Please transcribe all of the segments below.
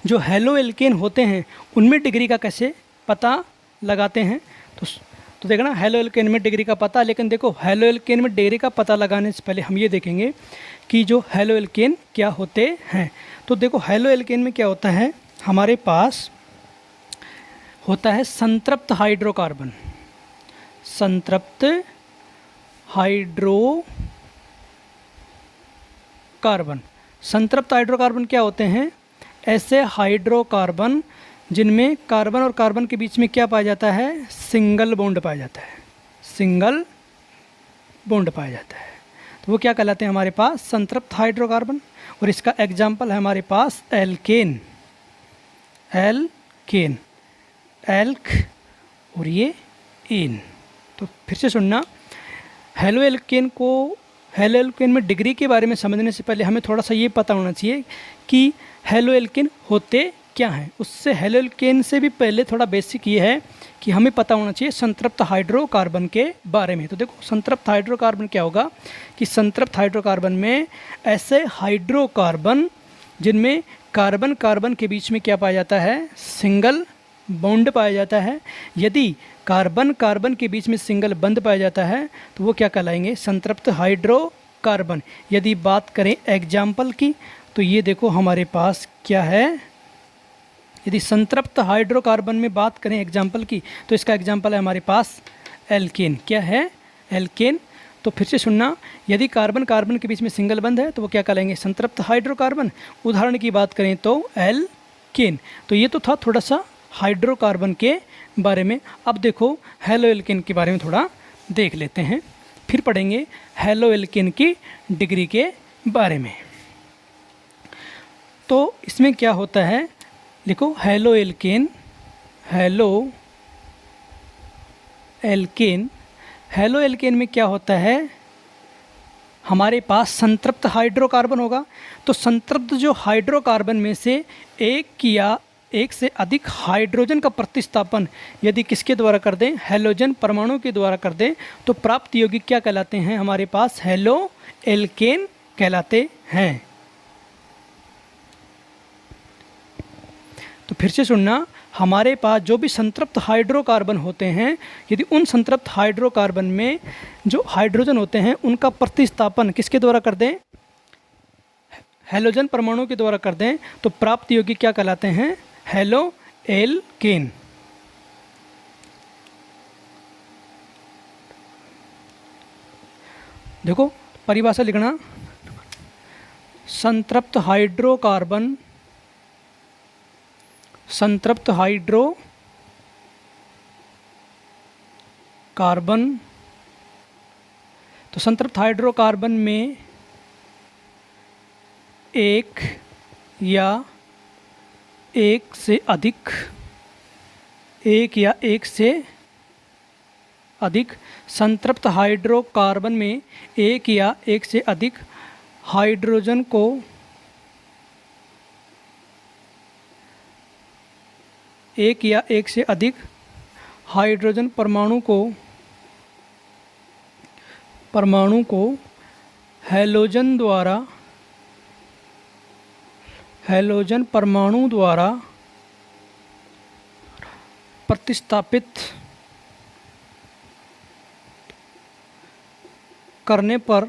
जो hello alkene होते हैं उनमें डिग्री का कैसे पता लगाते हैं। तो देखना हैलो एल्केन में डिग्री का पता, लेकिन देखो हैलो एल्केन में डिग्री का पता लगाने से पहले हम ये देखेंगे कि जो हैलो एल्केन क्या होते हैं। तो देखो हैलो एल्केन में क्या होता है, हमारे पास होता है संतृप्त हाइड्रोकार्बन। संतृप्त हाइड्रोकार्बन, संतृप्त हाइड्रोकार्बन क्या होते हैं, ऐसे हाइड्रोकार्बन जिनमें कार्बन और कार्बन के बीच में क्या पाया जाता है, सिंगल बॉन्ड पाया जाता है। सिंगल बॉन्ड पाया जाता है तो वो क्या कहलाते हैं हमारे पास, संतृप्त हाइड्रोकार्बन। और इसका एग्जाम्पल है हमारे पास एल्केन। एल्केन, एल्क और ये एन। तो फिर से सुनना, हैलो एल्केन में डिग्री के बारे में समझने से पहले हमें थोड़ा सा ये पता होना चाहिए कि हैलो एल्केन होते क्या हैं। उससे हैलो एल्केन से भी पहले थोड़ा बेसिक ये है कि हमें पता होना चाहिए संतृप्त हाइड्रोकार्बन के बारे में। तो देखो संतृप्त हाइड्रोकार्बन क्या होगा कि संतृप्त हाइड्रोकार्बन में ऐसे हाइड्रोकार्बन जिनमें कार्बन कार्बन के बीच में क्या पाया जाता है, सिंगल बॉन्ड पाया जाता है। यदि कार्बन कार्बन के बीच में सिंगल बंध पाया जाता है तो वो क्या कहलाएंगे, संतृप्त हाइड्रोकार्बन। यदि बात करें एग्जाम्पल की तो ये देखो हमारे पास क्या है, यदि संतृप्त हाइड्रोकार्बन में बात करें एग्जाम्पल की तो इसका एग्जाम्पल है हमारे पास एल्केन। क्या है, एल्केन। तो फिर से सुनना, यदि कार्बन कार्बन के बीच में सिंगल बंध है तो वो क्या कहलाएंगे, संतृप्त हाइड्रोकार्बन। उदाहरण की बात करें तो एल्केन। तो ये तो था थोड़ा सा हाइड्रोकार्बन के बारे में। अब देखो हैलो एल्केन के बारे में थोड़ा देख लेते हैं, फिर पढ़ेंगे हैलो एल्केन की डिग्री के बारे में। तो इसमें क्या होता है, लिखो haloalkane. Haloalkane, haloalkane में क्या होता है, हमारे पास संतृप्त हाइड्रोकार्बन होगा। तो संतृप्त जो हाइड्रोकार्बन में से एक या एक से अधिक हाइड्रोजन का प्रतिस्थापन यदि किसके द्वारा कर दें, हैलोजन परमाणु के द्वारा कर दें तो प्राप्त यौगिक क्या कहलाते हैं, हमारे पास हैलो एल्केन कहलाते हैं। तो फिर से सुनना, हमारे पास जो भी संतृप्त हाइड्रोकार्बन होते हैं, यदि उन संतृप्त हाइड्रोकार्बन में जो हाइड्रोजन होते हैं उनका प्रतिस्थापन किसके द्वारा कर दें, हैलोजन परमाणु के द्वारा कर दें तो प्राप्त यौगिक क्या कहलाते हैं, हैलो एल्केन। देखो परिभाषा लिखना, संतृप्त हाइड्रोकार्बन, संतृप्त हाइड्रोकार्बन। तो संतृप्त हाइड्रोकार्बन में एक या एक से अधिक, एक या एक से अधिक संतृप्त हाइड्रोकार्बन में एक या एक से अधिक हाइड्रोजन को एक या एक से अधिक हाइड्रोजन परमाणु को हैलोजन परमाणु द्वारा प्रतिस्थापित करने पर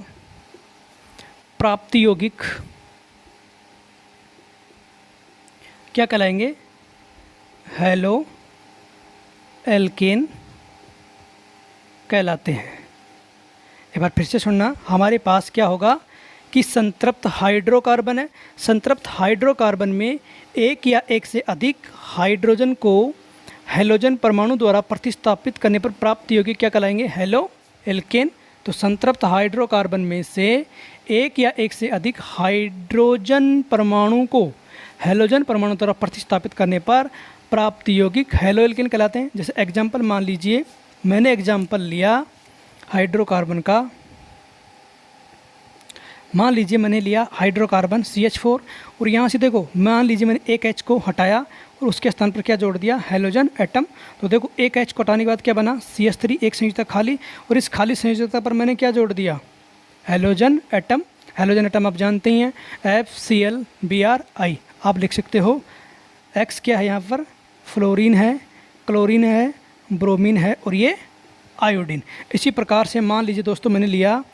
प्राप्त यौगिक क्या कहलाएंगे, हैलो एल्केन कहलाते हैं। एक बार फिर से सुनना, हमारे पास क्या होगा कि संतृप्त हाइड्रोकार्बन है। संतृप्त हाइड्रोकार्बन में एक या एक से अधिक हाइड्रोजन को हैलोजन परमाणु द्वारा प्रतिस्थापित करने पर प्राप्त यौगिक क्या कहलाएंगे, हैलो एल्केन। तो संतृप्त हाइड्रोकार्बन में से एक या एक से अधिक हाइड्रोजन परमाणु को हैलोजन परमाणु द्वारा प्रतिस्थापित करने पर प्राप्त यौगिक हैलो एल्केन कहलाते हैं। जैसे एग्जाम्पल मान लीजिए, मैंने एग्जाम्पल लिया हाइड्रोकार्बन का, मान लीजिए मैंने लिया हाइड्रोकार्बन CH4 और यहाँ से देखो मान लीजिए मैंने एक H को हटाया और उसके स्थान पर क्या जोड़ दिया, हैलोजन एटम। तो देखो एक H को हटाने के बाद क्या बना, CH3, एक संयोजकता खाली, और इस खाली संयोजकता पर मैंने क्या जोड़ दिया, हैलोजन एटम। हैलोजन एटम आप जानते ही हैं FCl Br I, आप लिख सकते हो एक्स क्या है यहाँ पर, फ्लोरीन है, क्लोरीन है, ब्रोमीन है और ये आयोडीन। इसी प्रकार से मान लीजिए दोस्तों मैंने लिया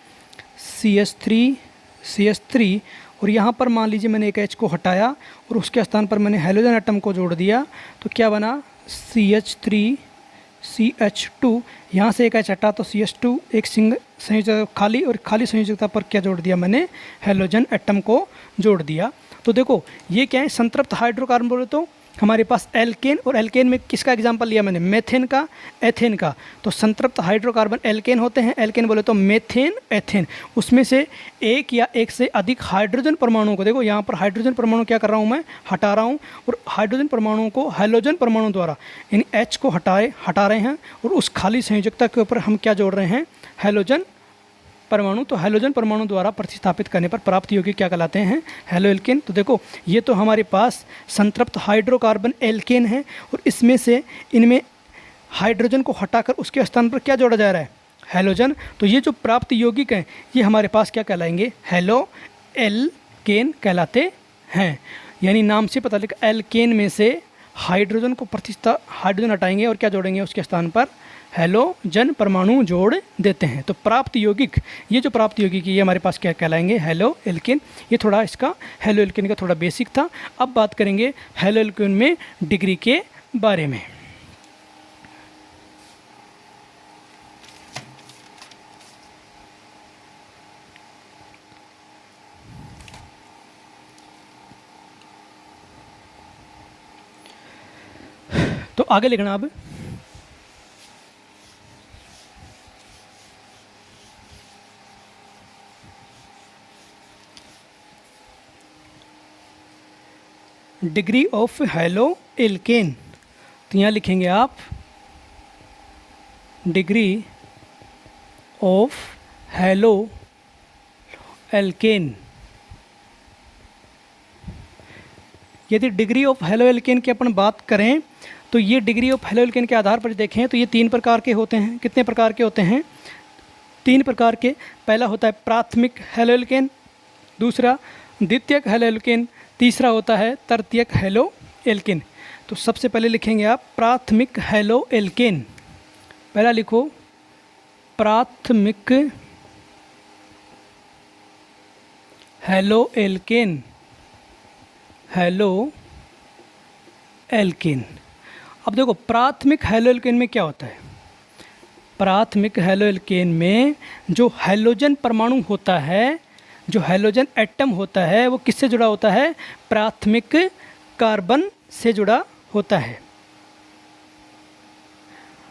CH3 और यहाँ पर मान लीजिए मैंने एक H को हटाया और उसके स्थान पर मैंने हाइड्रोजन एटम को जोड़ दिया, तो क्या बना CH3CH2। यहाँ से एक H हटा तो CH2, एक संयोजकता खाली, और खाली संयोजकता पर क्या जोड़ दिया मैंने, हाइड्रोजन एटम को जोड़ दिया। तो देखो ये क्या है, संतृप्त हाइड्रोकार्बन बोले तो हमारे पास एल्केन, और एल्केन में किसका एग्जांपल लिया मैंने, मेथेन का, एथेन का। तो संतृप्त हाइड्रोकार्बन एल्केन होते हैं, एल्केन बोले तो मेथेन, एथेन। उसमें से एक या एक से अधिक हाइड्रोजन परमाणुओं को, देखो यहाँ पर हाइड्रोजन परमाणु क्या कर रहा हूँ मैं, हटा रहा हूँ, और हाइड्रोजन परमाणुओं को हैलोजन परमाणु द्वारा यानी H को हटा रहे हैं, और उस खाली संयोजकता के ऊपर हम क्या जोड़ रहे हैं, हैलोजन परमाणु। तो हैलोजन परमाणु द्वारा प्रतिस्थापित करने पर प्राप्त यौगिक क्या कहलाते हैं, हैलो एल्केन। तो देखो ये तो हमारे पास संतृप्त हाइड्रोकार्बन एल्केन है, और इसमें से इनमें हाइड्रोजन को हटाकर उसके स्थान पर क्या जोड़ा जा रहा है, हैलोजन। तो ये जो प्राप्त यौगिक हैं ये हमारे पास क्या कहलाएंगे, हैलो एल्केन कहलाते हैं। यानी नाम से पता लगा, एल्केन में से हाइड्रोजन को हाइड्रोजन हटाएंगे और क्या जोड़ेंगे, उसके स्थान पर हैलोजन परमाणु जोड़ देते हैं। तो प्राप्त यौगिक, ये जो प्राप्त यौगिक ये हमारे पास क्या कहलाएंगे, हैलो एल्केन। ये थोड़ा इसका हैलो एल्केन का थोड़ा बेसिक था। अब बात करेंगे हैलो एल्केन में डिग्री के बारे में। तो आगे लिखना अब, डिग्री ऑफ हैलो एल्केन। तो यहाँ लिखेंगे आप डिग्री ऑफ हैलो एल्केन। यदि डिग्री ऑफ हैलो एल्केन की अपन बात करें तो ये डिग्री ऑफ हैलो एल्केन के आधार पर देखें तो ये 3 प्रकार के होते हैं। कितने प्रकार के होते हैं, 3 प्रकार के। पहला होता है प्राथमिक हैलो एल्केन, दूसरा द्वितीयक हैलो एल्केन, तीसरा होता है तृतीयक हैलो एल्केन। तो सबसे पहले लिखेंगे आप प्राथमिक हैलो एल्केन। पहला लिखो प्राथमिक हैलो एल्केन, हैलो एल्केन। अब देखो प्राथमिक हैलो एल्केन में क्या होता है, प्राथमिक हैलो एल्केन में जो हैलोजन परमाणु होता है, जो हैलोजन एटम होता है वो किससे जुड़ा होता है, प्राथमिक कार्बन से जुड़ा होता है।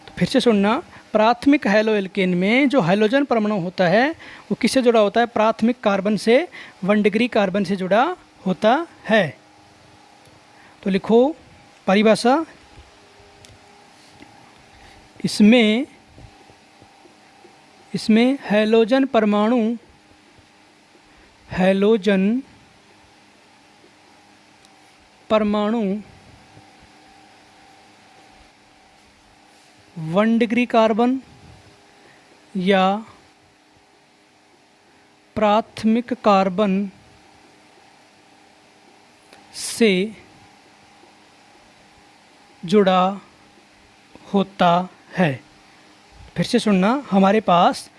तो फिर से सुनना, प्राथमिक हैलो एल्केन में जो हैलोजन परमाणु होता है वो किससे जुड़ा होता है, प्राथमिक कार्बन से, 1 डिग्री कार्बन से जुड़ा होता है। तो लिखो परिभाषा, इसमें हैलोजन परमाणु, हैलोजन परमाणु 1 डिग्री कार्बन या प्राथमिक कार्बन से जुड़ा होता है। फिर से सुनना, हमारे पास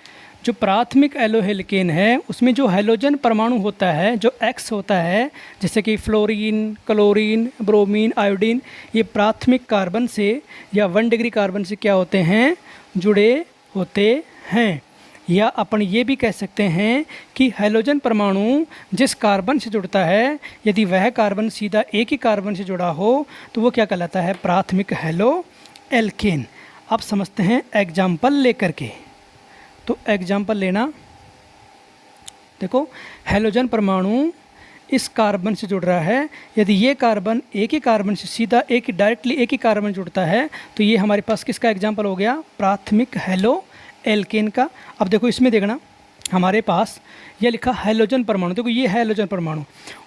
जो प्राथमिक हैलो एल्केन है उसमें जो हैलोजन परमाणु होता है, जो X होता है, जैसे कि फ्लोरीन, क्लोरीन, ब्रोमीन, आयोडीन, ये प्राथमिक कार्बन से या 1 डिग्री कार्बन से क्या होते हैं, जुड़े होते हैं। या अपन ये भी कह सकते हैं कि हैलोजन परमाणु जिस कार्बन से जुड़ता है, यदि वह कार्बन सीधा एक ही कार्बन से जुड़ा हो तो वो क्या कहलाता है, प्राथमिक हैलो एल्केन। अब समझते हैं एग्जाम्पल लेकर के। तो एग्जाम्पल लेना, देखो हैलोजन परमाणु इस कार्बन से जुड़ रहा है, यदि ये कार्बन एक ही कार्बन से सीधा डायरेक्टली एक ही कार्बन जुड़ता है तो ये हमारे पास किसका एग्जाम्पल हो गया, प्राथमिक हैलो एल्केन का। अब देखो इसमें देखना, हमारे पास ये लिखा हैलोजन परमाणु, देखो ये हैलोजन परमाणु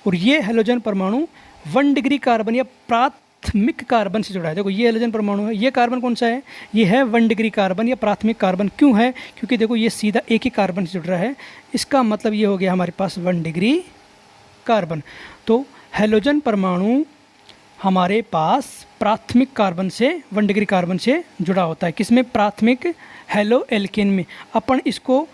और ये हैलोजन परमाणु 1 डिग्री कार्बन या प्राथमिक कार्बन से जुड़ा है। देखो ये हैलोजन परमाणु है, ये कार्बन कौन सा है, ये है 1 डिग्री कार्बन या प्राथमिक कार्बन। क्यों है, क्योंकि देखो ये सीधा एक ही कार्बन से जुड़ रहा है, इसका मतलब ये हो गया हमारे पास 1 डिग्री कार्बन। तो हैलोजन परमाणु हमारे पास प्राथमिक कार्बन से 1 डिग्री कार्बन से जुड़ा होता है। किसमें? प्राथमिक हेलो एल्केन में। अपन इसको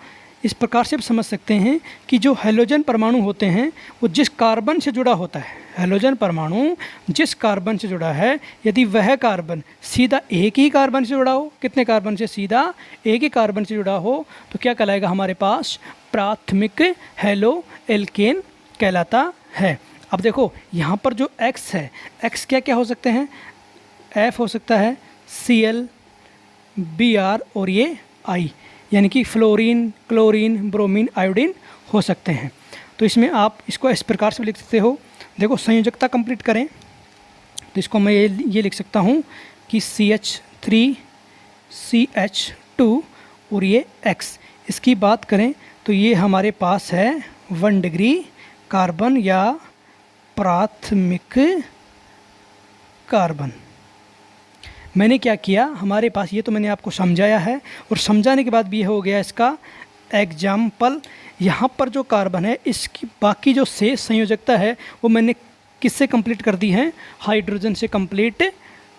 इस प्रकार से समझ सकते हैं कि जो हैलोजन परमाणु होते हैं वो जिस कार्बन से जुड़ा होता है, हैलोजन परमाणु जिस कार्बन से जुड़ा है, यदि वह कार्बन सीधा एक ही कार्बन से जुड़ा हो, कितने कार्बन से? सीधा एक ही कार्बन से जुड़ा हो, तो क्या कहलाएगा हमारे पास? प्राथमिक हेलो एल्केन कहलाता है। अब देखो यहाँ पर जो X है, X क्या क्या हो सकते हैं? F हो सकता है, Cl, Br और ये I, यानी कि फ्लोरीन, क्लोरीन, ब्रोमीन, आयोडीन हो सकते हैं। तो इसमें आप इसको इस प्रकार से लिख सकते हो। देखो संयोजकता कंप्लीट करें तो इसको मैं ये लिख सकता हूँ कि CH3 CH2 और ये X। इसकी बात करें तो ये हमारे पास है 1 डिग्री कार्बन या प्राथमिक कार्बन। मैंने क्या किया, हमारे पास ये तो मैंने आपको समझाया है, और समझाने के बाद भी ये हो गया इसका एग्जाम्पल। यहाँ पर जो कार्बन है इसकी बाकी जो शेष संयोजकता है वो मैंने किससे कंप्लीट कर दी है? हाइड्रोजन से कंप्लीट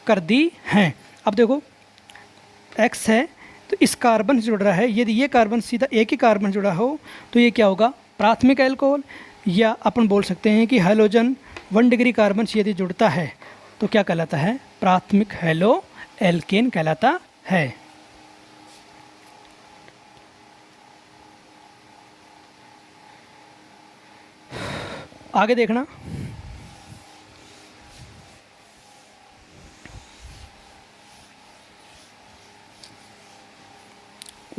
कर दी हैं। अब देखो X है तो इस कार्बन से जुड़ रहा है, यदि ये कार्बन सीधा एक ही कार्बन जुड़ा हो तो ये क्या होगा? प्राथमिक अल्कोहल। या अपन बोल सकते हैं कि हैलोजन 1 डिग्री कार्बन से यदि जुड़ता है तो क्या कहलाता है? प्राथमिक हेलो एल्केन कहलाता है। आगे देखना,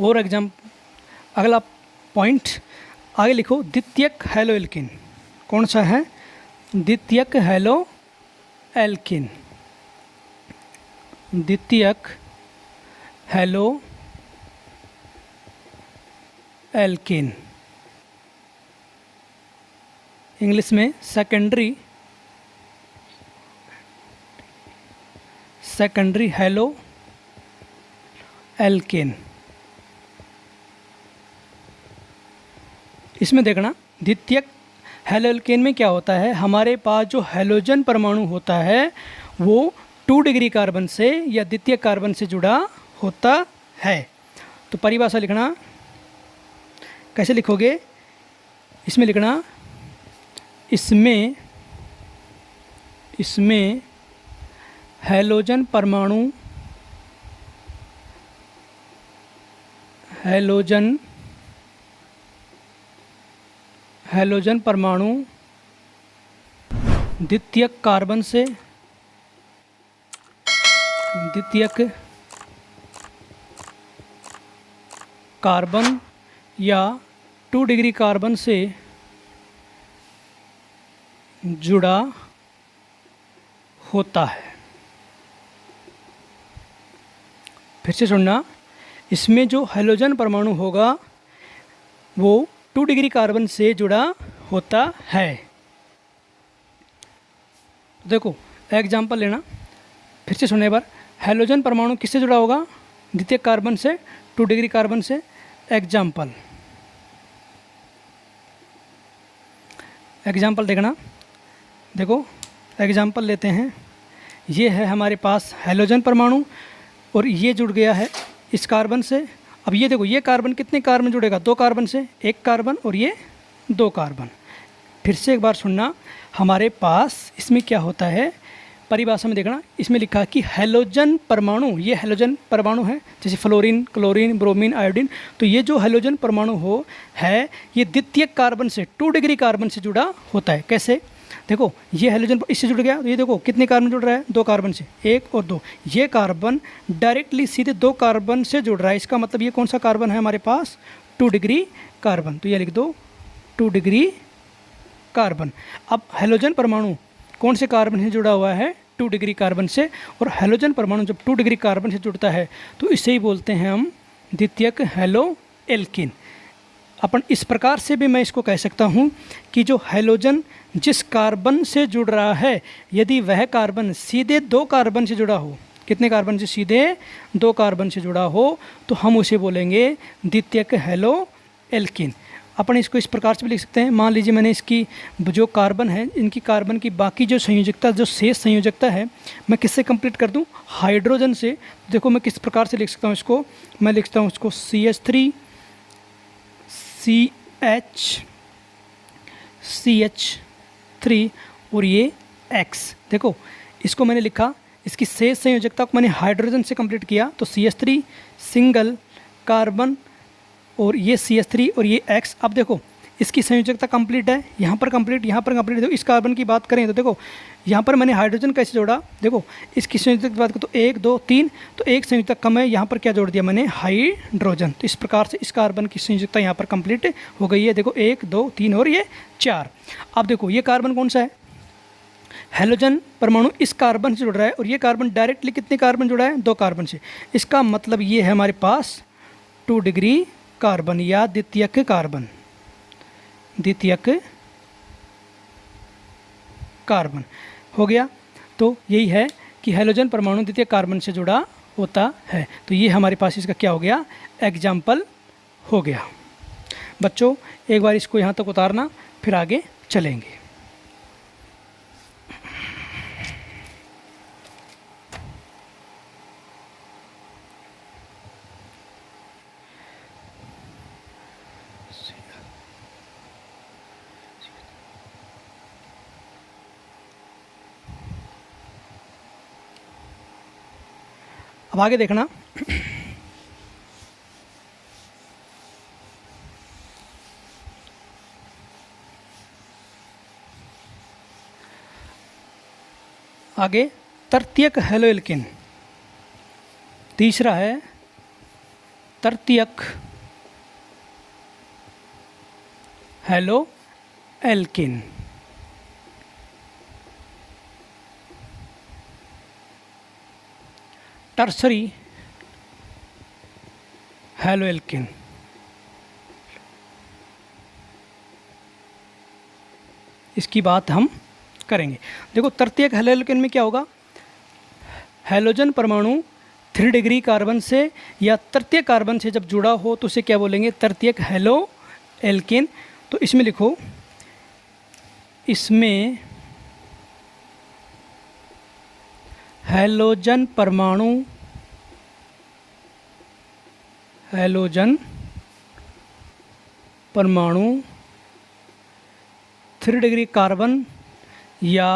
और एग्जाम अगला पॉइंट आगे लिखो, द्वितीयक हेलो एल्केन। कौन सा है? द्वितीयक हेलो एल्केन। द्वितीयक हेलो एल्केन, इंग्लिश में सेकेंडरी हेलो एल्केन। इसमें देखना द्वितीयक हेलो एल्केन में क्या होता है, हमारे पास जो हैलोजन परमाणु होता है वो 2 डिग्री कार्बन से या द्वितीय कार्बन से जुड़ा होता है। तो परिभाषा लिखना, कैसे लिखोगे? इसमें लिखना, इसमें हैलोजन परमाणु द्वितीयक कार्बन या 2 डिग्री कार्बन से जुड़ा होता है। फिर से सुनना, इसमें जो हैलोजन परमाणु होगा वो 2 डिग्री कार्बन से जुड़ा होता है। देखो एग्जाम्पल लेना, फिर से सुनने पर, हैलोजन परमाणु किससे जुड़ा होगा? द्वितीय कार्बन से, 2 डिग्री कार्बन से। एग्जाम्पल देखना, देखो एग्जाम्पल लेते हैं। ये है हमारे पास हैलोजन परमाणु और ये जुड़ गया है इस कार्बन से। अब ये देखो, ये कार्बन कितने कार्बन जुड़ेगा? 2 कार्बन से, 1 कार्बन और ये 2 कार्बन। फिर से एक बार सुनना, हमारे पास इसमें क्या होता है, परिभाषा में देखना, इसमें लिखा है कि हैलोजन परमाणु, ये हैलोजन परमाणु है, जैसे फ्लोरीन, क्लोरीन, ब्रोमीन, आयोडीन। तो ये जो हैलोजन परमाणु है ये द्वितीय कार्बन से 2 डिग्री कार्बन से जुड़ा होता है। कैसे? देखो ये हैलोजन इससे जुड़ गया, तो ये देखो कितने कार्बन जुड़ रहा है? 2 कार्बन से, 1 और 2। ये कार्बन डायरेक्टली सीधे 2 कार्बन से जुड़ रहा है। इसका मतलब ये कौन सा कार्बन है हमारे पास? 2 डिग्री कार्बन। तो ये लिख दो 2 डिग्री कार्बन। अब हैलोजन परमाणु कौन से कार्बन से जुड़ा हुआ है? 2 डिग्री कार्बन से। और हैलोजन परमाणु जब 2 डिग्री कार्बन से जुड़ता है तो इसे ही बोलते हैं हम द्वितीयक हेलो एल्कीन। अपन इस प्रकार से भी मैं इसको कह सकता हूँ कि जो हैलोजन जिस कार्बन से जुड़ रहा है, यदि वह कार्बन सीधे 2 कार्बन से जुड़ा हो, कितने कार्बन से? सीधे 2 कार्बन से जुड़ा हो, तो हम उसे बोलेंगे द्वितीयक हेलो एल्कीन। अपन इसको इस प्रकार से भी लिख सकते हैं। मान लीजिए मैंने इसकी जो कार्बन है, इनकी कार्बन की बाकी जो संयोजकता, जो शेष संयोजकता है, मैं किससे कंप्लीट कर दूं? हाइड्रोजन से। देखो मैं किस प्रकार से लिख सकता हूं इसको, मैं लिखता हूं इसको CH3 CH3 और ये X। देखो इसको मैंने लिखा, इसकी शेष संयोजकता को मैंने हाइड्रोजन से कंप्लीट किया, तो CH3 सिंगल कार्बन और ये CH3 और ये X। अब देखो इसकी संयोजकता कंप्लीट है, यहाँ पर कंप्लीट, यहाँ पर कंप्लीट। देखो इस कार्बन की बात करें तो देखो यहाँ पर मैंने हाइड्रोजन कैसे जोड़ा, देखो इसकी संयोजकता की बात करें तो 1 2 3, तो एक संयोजकता कम है, यहाँ पर क्या जोड़ दिया मैंने? हाइड्रोजन। तो इस प्रकार से इस कार्बन की संयोजकता यहाँ पर कंप्लीट हो गई है। देखो 1 2 3 और ये 4। अब देखो ये कार्बन कौन सा है? हैलोजन परमाणु इस कार्बन से जुड़ रहा है और ये कार्बन डायरेक्टली कितने कार्बन जुड़ा है? 2 कार्बन से। इसका मतलब ये है हमारे पास 2 डिग्री कार्बन या द्वितीयक कार्बन, द्वितीयक कार्बन हो गया। तो यही है कि हैलोजन परमाणु द्वितीयक कार्बन से जुड़ा होता है। तो ये हमारे पास इसका क्या हो गया? एग्जाम्पल हो गया। बच्चों एक बार इसको यहाँ तक उतारना, फिर आगे चलेंगे। अब आगे देखना, आगे तृतीयक हैलो एल्केन। तीसरा है तृतीयक haloalkane. Tertiary haloalkane. इसकी बात हम करेंगे। देखो तृतीयक हैलो एल्केन में क्या होगा? हैलोजन परमाणु 3 डिग्री कार्बन से या तृतीय कार्बन से जब जुड़ा हो तो उसे क्या बोलेंगे? तृतीयक हैलो एल्केन। तो इसमें लिखो, इसमें हैलोजन परमाणु, हैलोजन परमाणु 3 डिग्री कार्बन या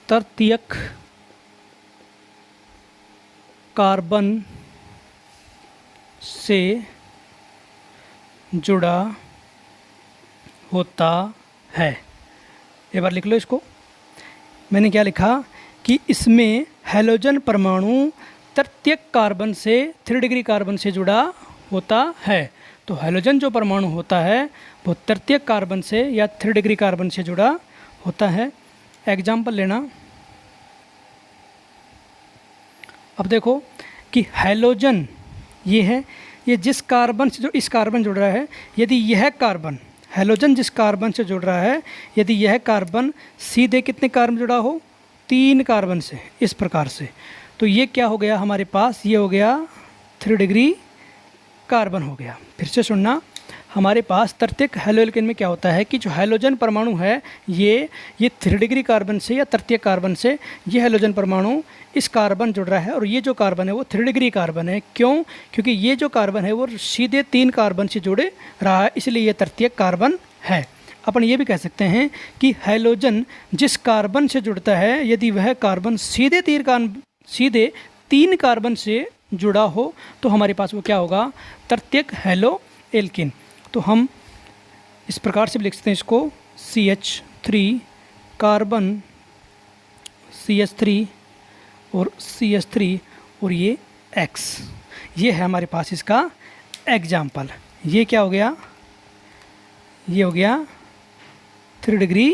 तृतीयक कार्बन से जुड़ा होता है। एक बार लिख लो इसको। मैंने क्या लिखा कि इसमें हैलोजन परमाणु तृतीयक कार्बन से 3 डिग्री कार्बन से जुड़ा होता है। तो हैलोजन जो परमाणु होता है वो तृतीयक कार्बन से या 3 डिग्री कार्बन से जुड़ा होता है। एग्जाम्पल लेना। अब देखो कि हैलोजन ये है, ये जिस कार्बन से जो इस कार्बन जुड़ रहा है, यदि यह कार्बन, हैलोजन जिस कार्बन से जुड़ रहा है, यदि यह कार्बन सीधे कितने कार्बन जुड़ा हो? 3 कार्बन से, इस प्रकार से, तो ये क्या हो गया हमारे पास? ये हो गया 3 डिग्री कार्बन हो गया। फिर से सुनना, हमारे पास तृतीयक हैलो एल्केन में क्या होता है कि जो हैलोजन परमाणु है ये 3 डिग्री कार्बन से या तृतीयक कार्बन से ये हैलोजन परमाणु इस कार्बन जुड़ रहा है और ये जो कार्बन है वो 3 डिग्री कार्बन है। क्यों? क्योंकि ये जो कार्बन है वो सीधे 3 कार्बन से जुड़े रहा है, इसलिए ये तृतीयक कार्बन है। अपन ये भी कह सकते हैं कि हैलोजन जिस कार्बन से जुड़ता है, यदि वह कार्बन सीधे 3 कार्बन से जुड़ा हो तो हमारे पास वो क्या होगा? तृतीयक हैलो एल्केन। तो हम इस प्रकार से भी लिख सकते हैं इसको, CH3 कार्बन, CH3 और CH3 और ये X। ये है हमारे पास इसका एग्जाम्पल। ये क्या हो गया? ये हो गया 3 डिग्री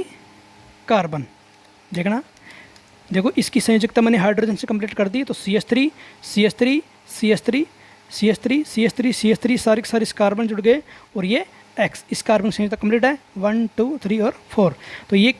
कार्बन। देखना, देखो इसकी संयोजकता मैंने हाइड्रोजन से कंप्लीट कर दी, तो CH3 CH3 CH3 CH3 CH3 CH3 सारे सारे इस कार्बन जुड़ गए और ये X, इस कार्बन संयोजकता कंप्लीट है 1 2 3 और 4। तो ये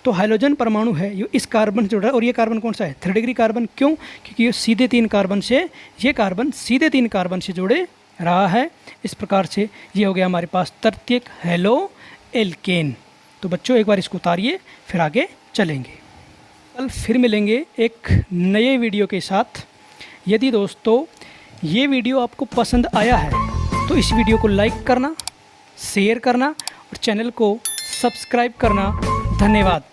तो हाइड्रोजन परमाणु है ये इस कार्बन से जुड़ रहा है और ये कार्बन कौन सा है? 3 डिग्री कार्बन। क्यों? क्योंकि ये सीधे 3 कार्बन से, ये कार्बन सीधे 3 कार्बन से जुड़े रहा है। इस प्रकार से ये हो गया हमारे पास तृतीयक हेलो एल्केन। तो बच्चों एक बार इसको उतारिए, फिर आगे चलेंगे। कल फिर मिलेंगे एक नए वीडियो के साथ। यदि दोस्तों ये वीडियो आपको पसंद आया है तो इस वीडियो को लाइक करना, शेयर करना और चैनल को सब्सक्राइब करना। धन्यवाद।